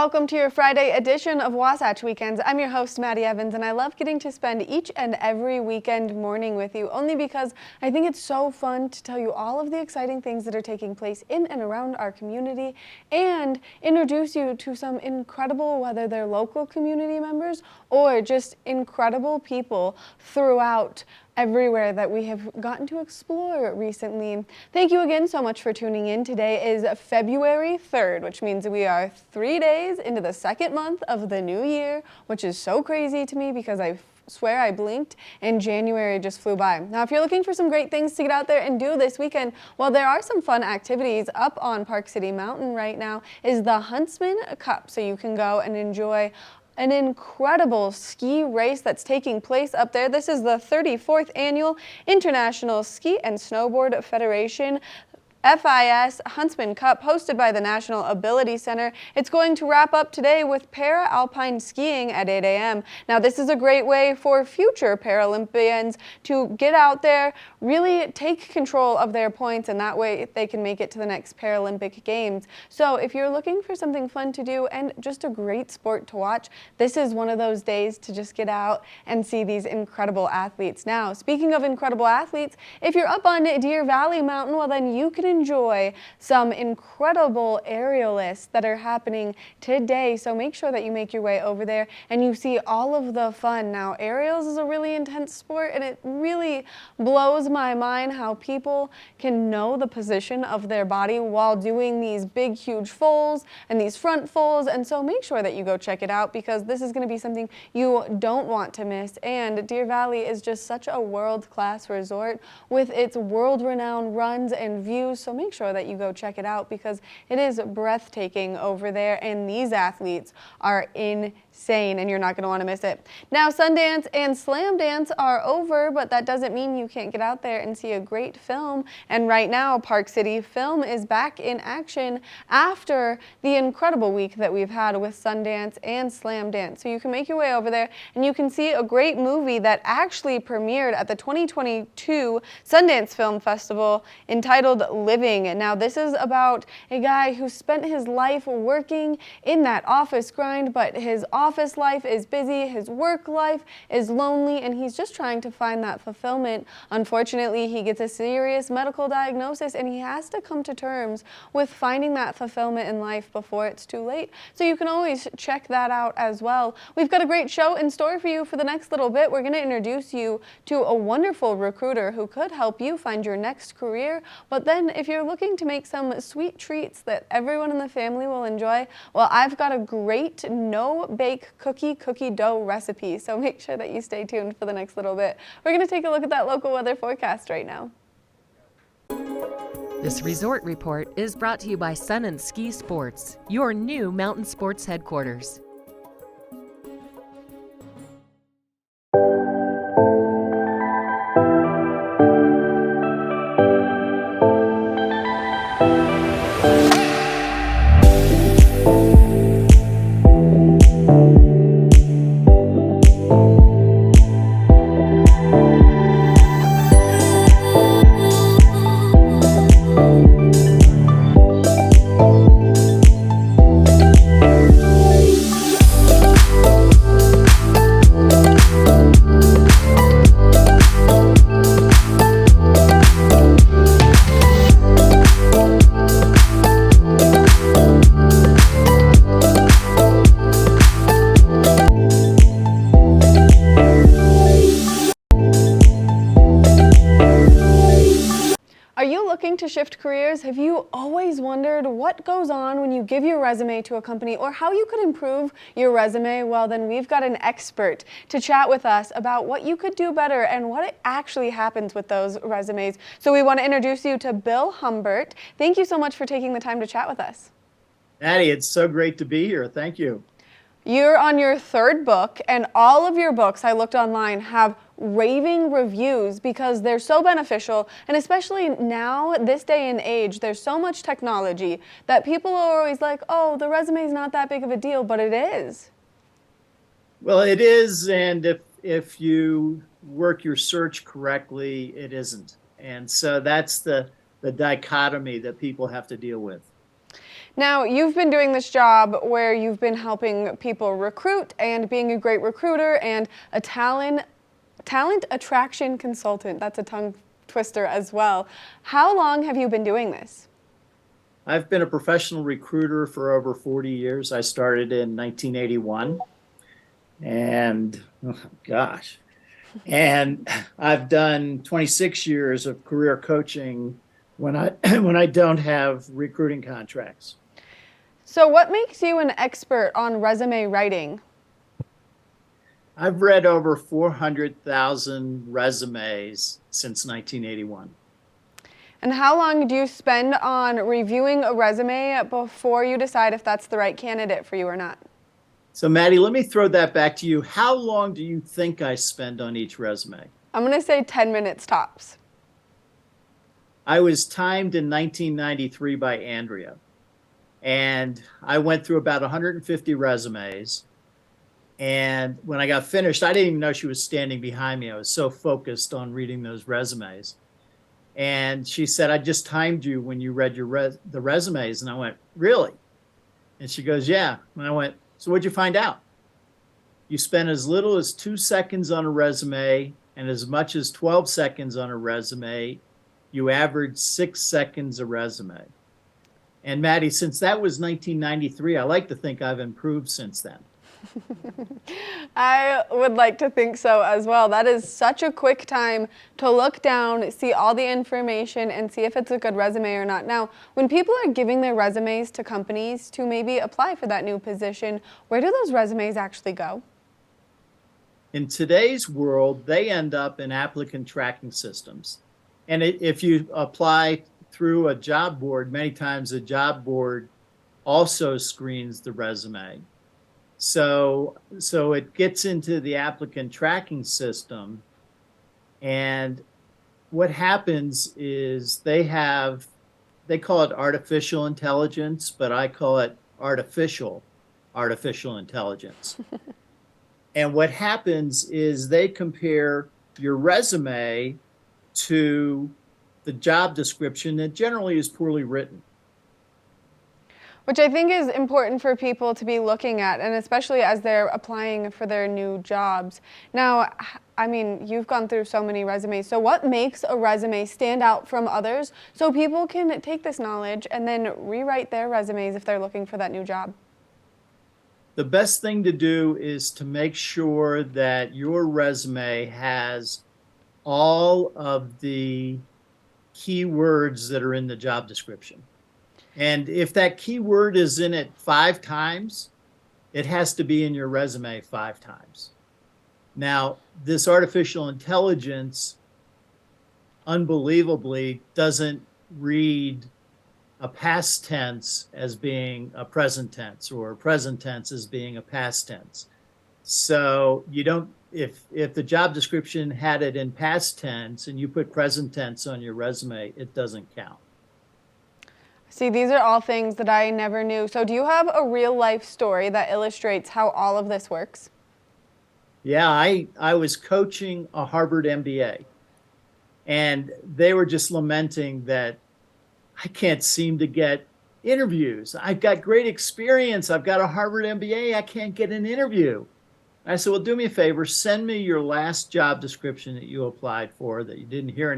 Welcome to your Friday edition of Wasatch Weekends. I'm your host, Maddie Evans, and I love getting to spend each and every weekend morning with you, only because I think it's so fun to tell you all of the exciting things that are taking place in and around our community and introduce you to some incredible, whether they're local community members or just incredible people throughout everywhere that we have gotten to explore recently. Thank you again so much for tuning in. Today is February 3rd, which means we are 3 days into the second month of the new year, which is so crazy to me because I swear I blinked and January just flew by. Now, if you're looking for some great things to get out there and do this weekend, well, there are some fun activities up on Park City Mountain right now is the Huntsman Cup. So you can go and enjoy an incredible ski race that's taking place up there. This is the 34th Annual International Ski and Snowboard Federation FIS Huntsman Cup, hosted by the National Ability Center. It's going to wrap up today with para-alpine skiing at 8 a.m. Now, this is a great way for future Paralympians to get out there, really take control of their points, and that way they can make it to the next Paralympic Games. So if you're looking for something fun to do and just a great sport to watch, this is one of those days to just get out and see these incredible athletes. Now, speaking of incredible athletes, if you're up on Deer Valley Mountain, well, then you can enjoy some incredible aerialists that are happening today. So make sure that you make your way over there and you see all of the fun. Now, aerials is a really intense sport, and it really blows my mind how people can know the position of their body while doing these big, huge folds and these front folds. And so make sure that you go check it out, because this is going to be something you don't want to miss. And Deer Valley is just such a world-class resort with its world-renowned runs and views. So make sure that you go check it out, because it is breathtaking over there, and these athletes are insane, and you're not going to want to miss it. Now, Sundance and Slam Dance are over, but that doesn't mean you can't get out there and see a great film. And right now, Park City Film is back in action after the incredible week that we've had with Sundance and Slam Dance. So you can make your way over there and you can see a great movie that actually premiered at the 2022 Sundance Film Festival entitled Living. Now, this is about a guy who spent his life working in that office grind, but his office life is busy, his work life is lonely, and he's just trying to find that fulfillment. Unfortunately, he gets a serious medical diagnosis, and he has to come to terms with finding that fulfillment in life before it's too late. So you can always check that out as well. We've got a great show in store for you for the next little bit. We're going to introduce you to a wonderful recruiter who could help you find your next career. But then if you're looking to make some sweet treats that everyone in the family will enjoy, well, I've got a great no-bake cookie dough recipe. So make sure that you stay tuned for the next little bit. We're going to take a look at that local weather forecast right now. This resort report is brought to you by Sun and Ski Sports, your new mountain sports headquarters. To shift careers, have you always wondered what goes on when you give your resume to a company, or how you could improve your resume? Well, then we've got an expert to chat with us about what you could do better and what actually happens with those resumes. So we want to introduce you to Bill Humbert. Thank you so much for taking the time to chat with us. Maddie, it's so great to be here. Thank you. You're on your third book, and all of your books, I looked online, have raving reviews because they're so beneficial. And especially now, this day and age, there's so much technology that people are always like, oh, the resume is not that big of a deal, but it is. Well, it is, and if you work your search correctly, it isn't. And so that's the dichotomy that people have to deal with. Now, you've been doing this job where you've been helping people recruit and being a great recruiter and a talent attraction consultant. That's a tongue twister as well. How long have you been doing this? I've been a professional recruiter for over 40 years. I started in 1981 and oh gosh, and I've done 26 years of career coaching when I when I don't have recruiting contracts. So, what makes you an expert on resume writing? I've read over 400,000 resumes since 1981. And how long do you spend on reviewing a resume before you decide if that's the right candidate for you or not? So, Maddie, let me throw that back to you. How long do you think I spend on each resume? I'm going to say 10 minutes tops. I was timed in 1993 by Andrea, and I went through about 150 resumes. And when I got finished, I didn't even know she was standing behind me. I was so focused on reading those resumes. And she said, I just timed you when you read the resumes. And I went, really? And she goes, yeah. And I went, so what'd you find out? You spent as little as 2 seconds on a resume and as much as 12 seconds on a resume. You averaged 6 seconds a resume. And Maddie, since that was 1993, I like to think I've improved since then. I would like to think so as well. That is such a quick time to look down, see all the information, and see if it's a good resume or not. Now, when people are giving their resumes to companies to maybe apply for that new position, where do those resumes actually go? In today's world, they end up in applicant tracking systems. And if you apply through a job board, many times the job board also screens the resume. So it gets into the applicant tracking system. And what happens is they call it artificial intelligence, but I call it artificial intelligence. And what happens is they compare your resume to the job description that generally is poorly written. Which I think is important for people to be looking at, and especially as they're applying for their new jobs. Now, I mean, you've gone through so many resumes. So what makes a resume stand out from others so people can take this knowledge and then rewrite their resumes if they're looking for that new job? The best thing to do is to make sure that your resume has all of the keywords that are in the job description. And if that keyword is in it 5 times, it has to be in your resume 5 times. Now, this artificial intelligence, unbelievably, doesn't read a past tense as being a present tense or a present tense as being a past tense. So you don't, if the job description had it in past tense and you put present tense on your resume, it doesn't count. See, these are all things that I never knew. So do you have a real life story that illustrates how all of this works? Yeah, I was coaching a Harvard MBA, and they were just lamenting that I can't seem to get interviews. I've got great experience. I've got a Harvard MBA. I can't get an interview. I said, well, do me a favor. Send me your last job description that you applied for that you didn't hear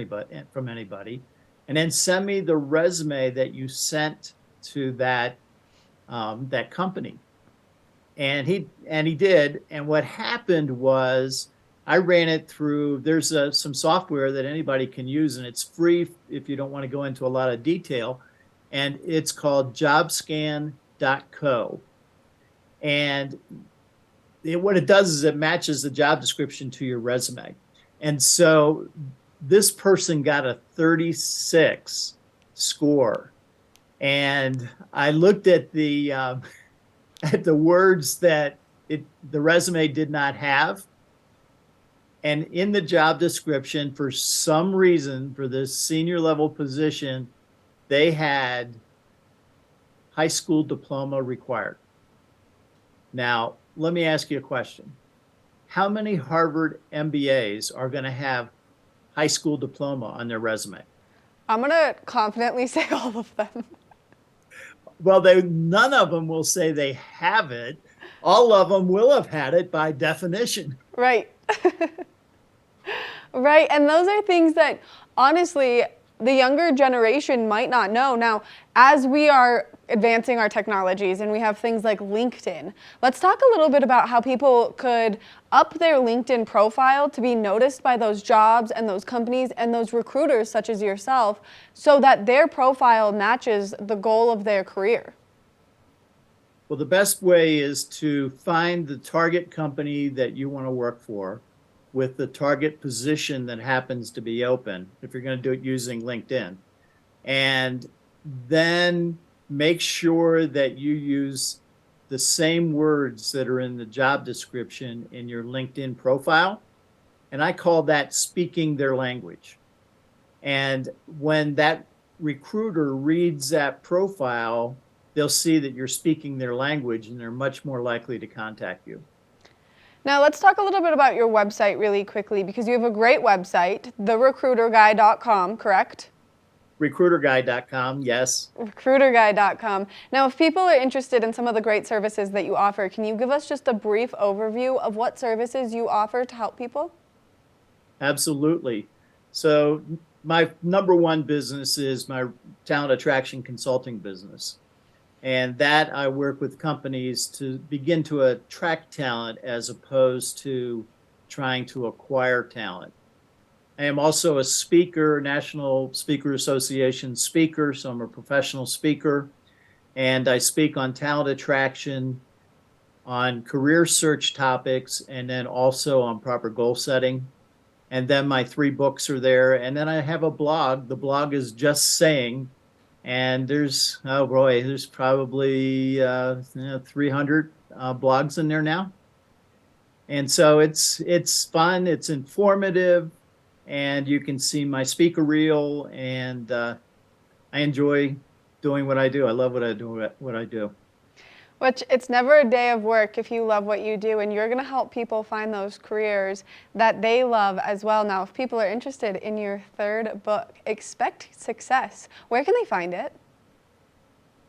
from anybody. And then send me the resume that you sent to that company. And he did. And what happened was I ran it through, there's some software that anybody can use, and it's free if you don't want to go into a lot of detail. And it's called jobscan.co. And what it does is it matches the job description to your resume. And so this person got a 36 score. And I looked at the words that the resume did not have. And in the job description, for some reason, for this senior level position, they had high school diploma required. Now, let me ask you a question. How many Harvard MBAs are going to have high school diploma on their resume? I'm going to confidently say all of them. Well, none of them will say they have it. All of them will have had it by definition. Right. Right. And those are things that honestly the younger generation might not know. Now, as we are advancing our technologies and we have things like LinkedIn, let's talk a little bit about how people could up their LinkedIn profile to be noticed by those jobs and those companies and those recruiters such as yourself so that their profile matches the goal of their career. Well, the best way is to find the target company that you want to work for with the target position that happens to be open, if you're going to do it using LinkedIn. And then make sure that you use the same words that are in the job description in your LinkedIn profile. And I call that speaking their language. And when that recruiter reads that profile, they'll see that you're speaking their language and they're much more likely to contact you. Now let's talk a little bit about your website really quickly because you have a great website, therecruiterguy.com, correct? Recruiterguy.com, yes. Recruiterguy.com. Now, if people are interested in some of the great services that you offer, can you give us just a brief overview of what services you offer to help people? Absolutely. So my number one business is my talent attraction consulting business. And that I work with companies to begin to attract talent as opposed to trying to acquire talent. I am also a speaker, National Speaker Association speaker, so I'm a professional speaker. And I speak on talent attraction, on career search topics, and then also on proper goal setting. And then my 3 books are there. And then I have a blog. The blog is Just Saying. And there's, oh boy, there's probably 300 blogs in there now. And so it's fun, it's informative, and you can see my speaker reel, and I enjoy doing what I do. I love what I do. Which it's never a day of work if you love what you do, and you're going to help people find those careers that they love as well. Now, if people are interested in your 3rd book, Expect Success, where can they find it?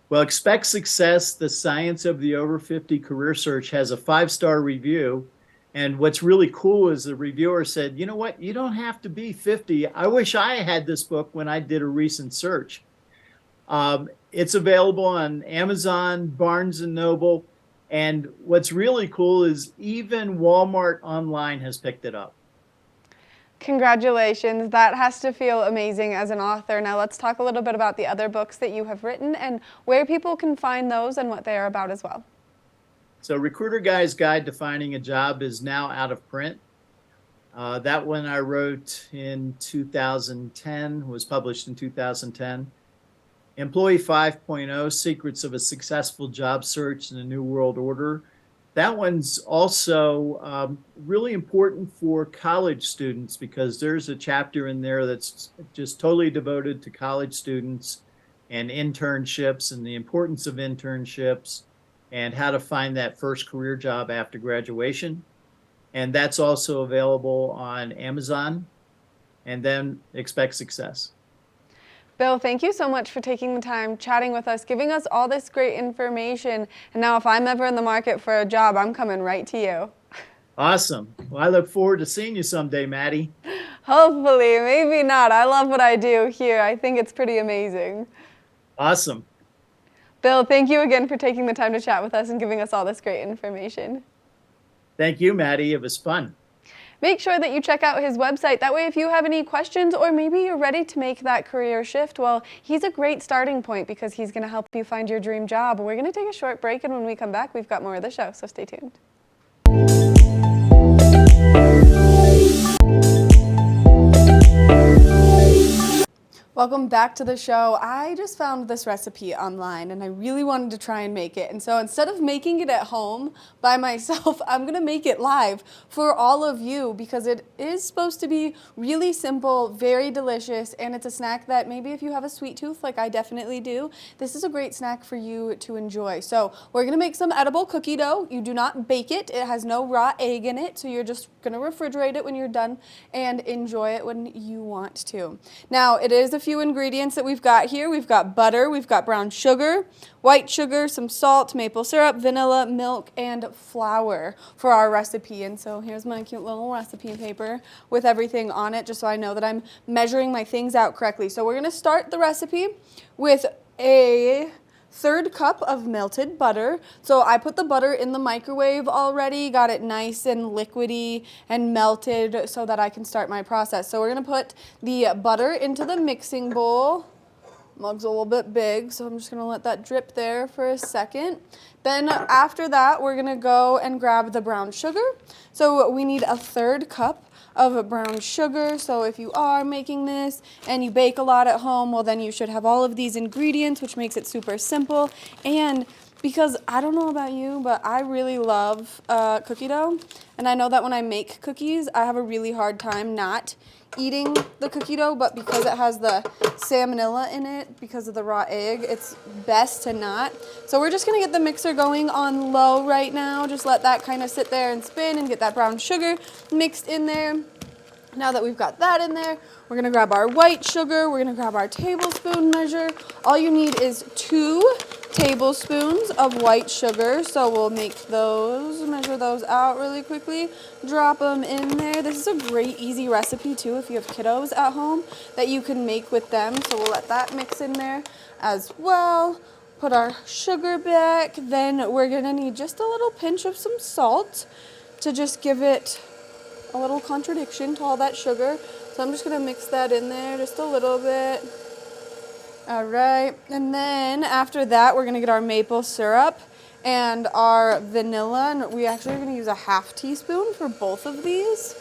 Well, Expect Success, The Science of the Over 50 Career Search has a 5-star review. And what's really cool is the reviewer said, you know what, you don't have to be 50. I wish I had this book when I did a recent search. It's available on Amazon, Barnes & Noble, and what's really cool is even Walmart online has picked it up. Congratulations. That has to feel amazing as an author. Now let's talk a little bit about the other books that you have written and where people can find those and what they are about as well. So Recruiter Guy's Guide to Finding a Job is now out of print. That one I wrote in 2010, was published in 2010. Employee 5.0, Secrets of a Successful Job Search in a New World Order. That one's also really important for college students because there's a chapter in there that's just totally devoted to college students and internships and the importance of internships and how to find that first career job after graduation. And that's also available on Amazon. And then Expect Success. Bill, thank you so much for taking the time, chatting with us, giving us all this great information. And now if I'm ever in the market for a job, I'm coming right to you. Awesome. Well, I look forward to seeing you someday, Maddie. Hopefully, maybe not. I love what I do here. I think it's pretty amazing. Awesome. Bill, thank you again for taking the time to chat with us and giving us all this great information. Thank you, Maddie. It was fun. Make sure that you check out his website. That way, if you have any questions or maybe you're ready to make that career shift, well, he's a great starting point because he's going to help you find your dream job. We're going to take a short break, and when we come back, we've got more of the show, so stay tuned. Welcome back to the show. I just found this recipe online and I really wanted to try and make it. And so instead of making it at home by myself, I'm going to make it live for all of you because it is supposed to be really simple, very delicious, and it's a snack that maybe if you have a sweet tooth like I definitely do, this is a great snack for you to enjoy. So we're going to make some edible cookie dough. You do not bake it. It has no raw egg in it, so you're just going to refrigerate it when you're done and enjoy it when you want to. Now, it is a few few ingredients that we've got here. We've got butter, we've got brown sugar, white sugar, some salt, maple syrup, vanilla, milk, and flour for our recipe. And so here's my cute little recipe paper with everything on it, just so I know that I'm measuring my things out correctly. So we're gonna start the recipe with a 1/3 cup of melted butter. So I put the butter in the microwave already, got it nice and liquidy and melted so that I can start my process. So we're gonna put the butter into the mixing bowl. Mug's a little bit big, so I'm just gonna let that drip there for a second. Then after that, we're gonna go and grab the brown sugar. So we need a 1/3 cup of brown sugar. So if you are making this and you bake a lot at home, well then you should have all of these ingredients, which makes it super simple. And because I don't know about you, but I really love cookie dough. And I know that when I make cookies, I have a really hard time not eating the cookie dough, but because it has the salmonella in it, because of the raw egg, it's best to not. So we're just gonna get the mixer going on low right now. Just let that kind of sit there and spin and get that brown sugar mixed in there. Now that we've got that in there, we're gonna grab our white sugar, we're gonna grab our tablespoon measure. All you need is 2 tablespoons of white sugar. So we'll make those, measure those out really quickly, drop them in there. This is a great, easy recipe too if you have kiddos at home that you can make with them. So we'll let that mix in there as well. Put our sugar back. Then we're gonna need just a little pinch of some salt to just give it a little contradiction to all that sugar. So I'm just gonna mix that in there just a little bit. All right, and then after that, we're gonna get our maple syrup and our vanilla, and we actually are gonna use a 1/2 teaspoon for both of these.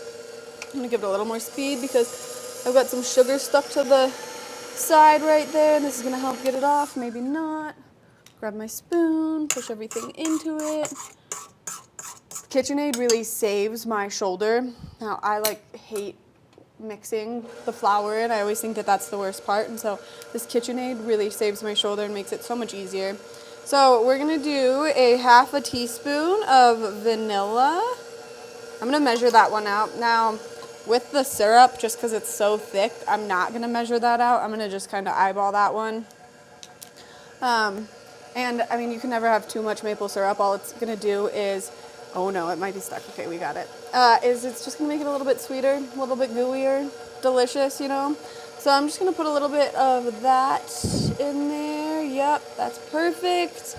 I'm gonna give it a little more speed because I've got some sugar stuck to the side right there, and this is gonna help get it off, maybe not. Grab my spoon, push everything into it. KitchenAid really saves my shoulder. Now, I hate mixing the flour in. I always think that that's the worst part, and so this KitchenAid really saves my shoulder and makes it so much easier. So we're gonna do a 1/2 teaspoon of vanilla. I'm gonna measure that one out. Now, with the syrup, just because it's so thick, I'm not gonna measure that out. I'm gonna just kind of eyeball that one. And I mean, you can never have too much maple syrup. All it's gonna do is, oh no, it might be stuck. Okay, we got it. It's just gonna make it a little bit sweeter, a little bit gooier, delicious, you know? So I'm just gonna put a little bit of that in there. Yep, that's perfect.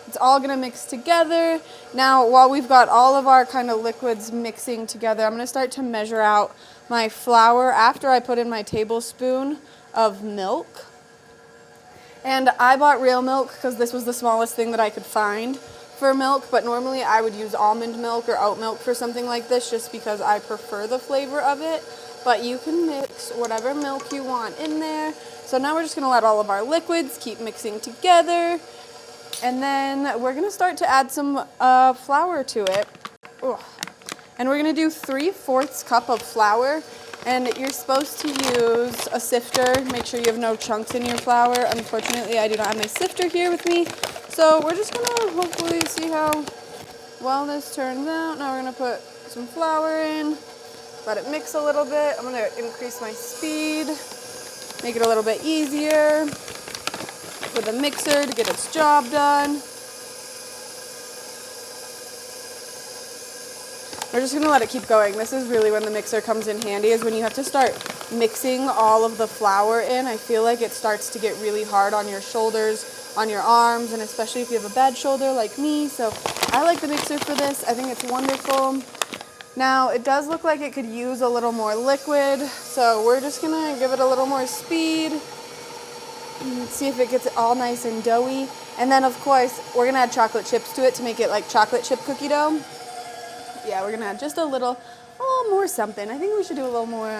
It's all gonna mix together. Now, while we've got all of our kind of liquids mixing together, I'm gonna start to measure out my flour after I put in my tablespoon of milk. And I bought real milk because this was the smallest thing that I could find for milk, but normally I would use almond milk or oat milk for something like this just because I prefer the flavor of it. But you can mix whatever milk you want in there. So now we're just gonna let all of our liquids keep mixing together. And then we're gonna start to add some flour to it. Ugh. And we're gonna do 3/4 cup of flour. And you're supposed to use a sifter. Make sure you have no chunks in your flour. Unfortunately, I do not have my sifter here with me. So we're just gonna hopefully see how well this turns out. Now we're gonna put some flour in, let it mix a little bit. I'm gonna increase my speed, make it a little bit easier for the mixer to get its job done. We're just gonna let it keep going. This is really when the mixer comes in handy, is when you have to start mixing all of the flour in. I feel like it starts to get really hard on your shoulders, on your arms, and especially if you have a bad shoulder like me. So I like the mixer for this. I think it's wonderful. Now, it does look like it could use a little more liquid, so we're just gonna give it a little more speed and see if it gets all nice and doughy. And then, of course, we're gonna add chocolate chips to it to make it like chocolate chip cookie dough. Yeah, we're gonna add just a little more something. I think we should do a little more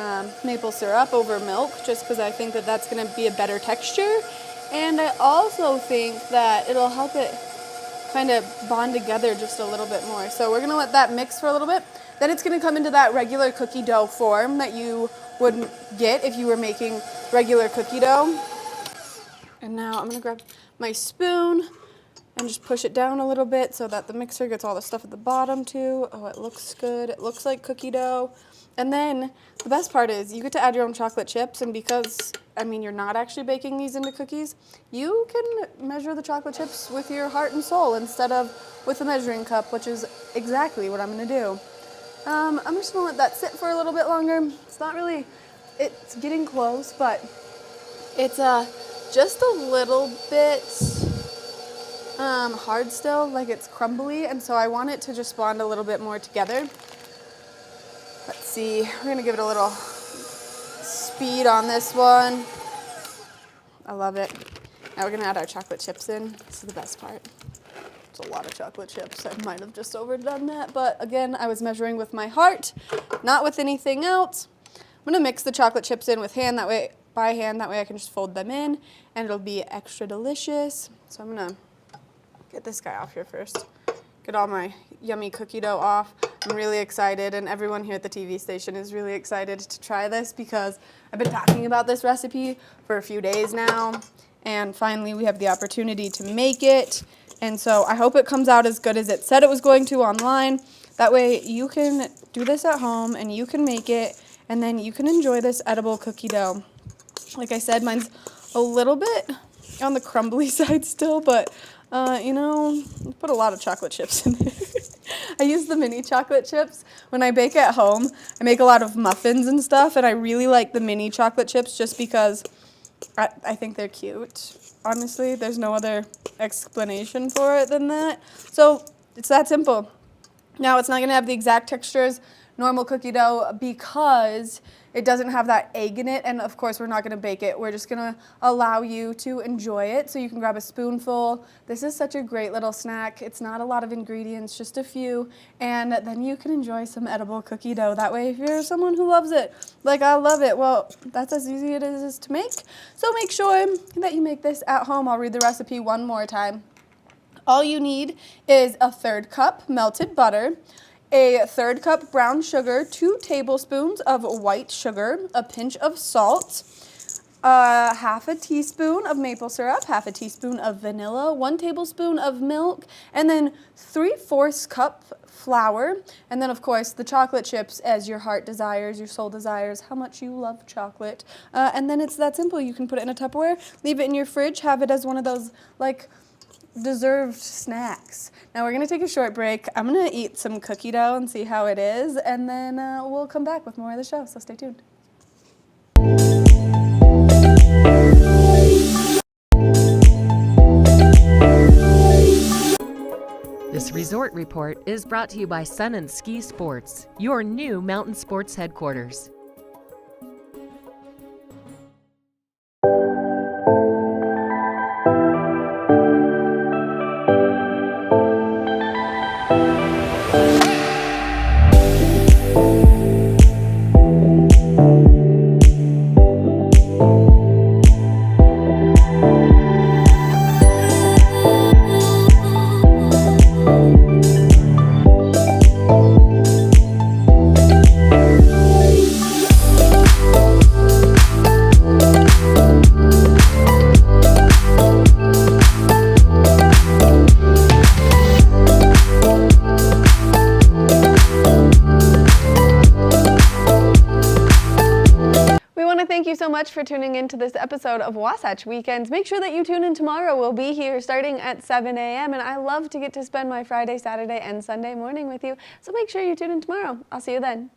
maple syrup over milk, just because I think that that's gonna be a better texture. And I also think that it'll help it kind of bond together just a little bit more. So we're gonna let that mix for a little bit. Then it's gonna come into that regular cookie dough form that you would get if you were making regular cookie dough. And now I'm gonna grab my spoon, and just push it down a little bit so that the mixer gets all the stuff at the bottom too. Oh, it looks good. It looks like cookie dough. And then the best part is you get to add your own chocolate chips, and because, I mean, you're not actually baking these into cookies, you can measure the chocolate chips with your heart and soul instead of with a measuring cup, which is exactly what I'm gonna do. I'm just gonna let that sit for a little bit longer. It's not really, it's getting close, but it's just a little bit hard still, like it's crumbly, and so I want it to just bond a little bit more together. Let's see, we're gonna give it a little speed on this one. I love it. Now we're gonna add our chocolate chips in. This is the best part. It's a lot of chocolate chips. I might have just overdone that, but again, I was measuring with my heart, not with anything else. I'm gonna mix the chocolate chips in with hand, that way, by hand, that way I can just fold them in, and it'll be extra delicious. So I'm gonna get this guy off here first. Get all my yummy cookie dough off. I'm really excited, and everyone here at the TV station is really excited to try this because I've been talking about this recipe for a few days now, and finally we have the opportunity to make it. And so I hope it comes out as good as it said it was going to online. That way you can do this at home and you can make it, and then you can enjoy this edible cookie dough. Like I said, mine's a little bit on the crumbly side still, but you know, I put a lot of chocolate chips in there. I use the mini chocolate chips. When I bake at home, I make a lot of muffins and stuff, and I really like the mini chocolate chips just because I think they're cute. Honestly, there's no other explanation for it than that. So it's that simple. Now, it's not going to have the exact texture as normal cookie dough because it doesn't have that egg in it, and of course we're not going to bake it. We're just going to allow you to enjoy it, so you can grab a spoonful. This is such a great little snack. It's not a lot of ingredients, just a few, and then you can enjoy some edible cookie dough. That way, if you're someone who loves it, like I love it, well, that's as easy as it is to make. So make sure that you make this at home. I'll read the recipe one more time. All you need is a 1/3 cup melted butter, a 1/3 cup brown sugar, 2 tablespoons of white sugar, a pinch of salt, half a teaspoon of maple syrup, half a teaspoon of vanilla, 1 tablespoon of milk, and then 3/4 cup flour, and then of course the chocolate chips as your heart desires, your soul desires, how much you love chocolate. And then it's that simple. You can put it in a Tupperware, leave it in your fridge, have it as one of those like deserved snacks. Now we're gonna take a short break. I'm gonna eat some cookie dough and see how it is, and then we'll come back with more of the show, so stay tuned. This resort report is brought to you by Sun & Ski Sports, your new mountain sports headquarters. Thank you so much for tuning in to this episode of Wasatch Weekends. Make sure that you tune in tomorrow. We'll be here starting at 7 a.m. and I love to get to spend my Friday, Saturday, and Sunday morning with you. So make sure you tune in tomorrow. I'll see you then.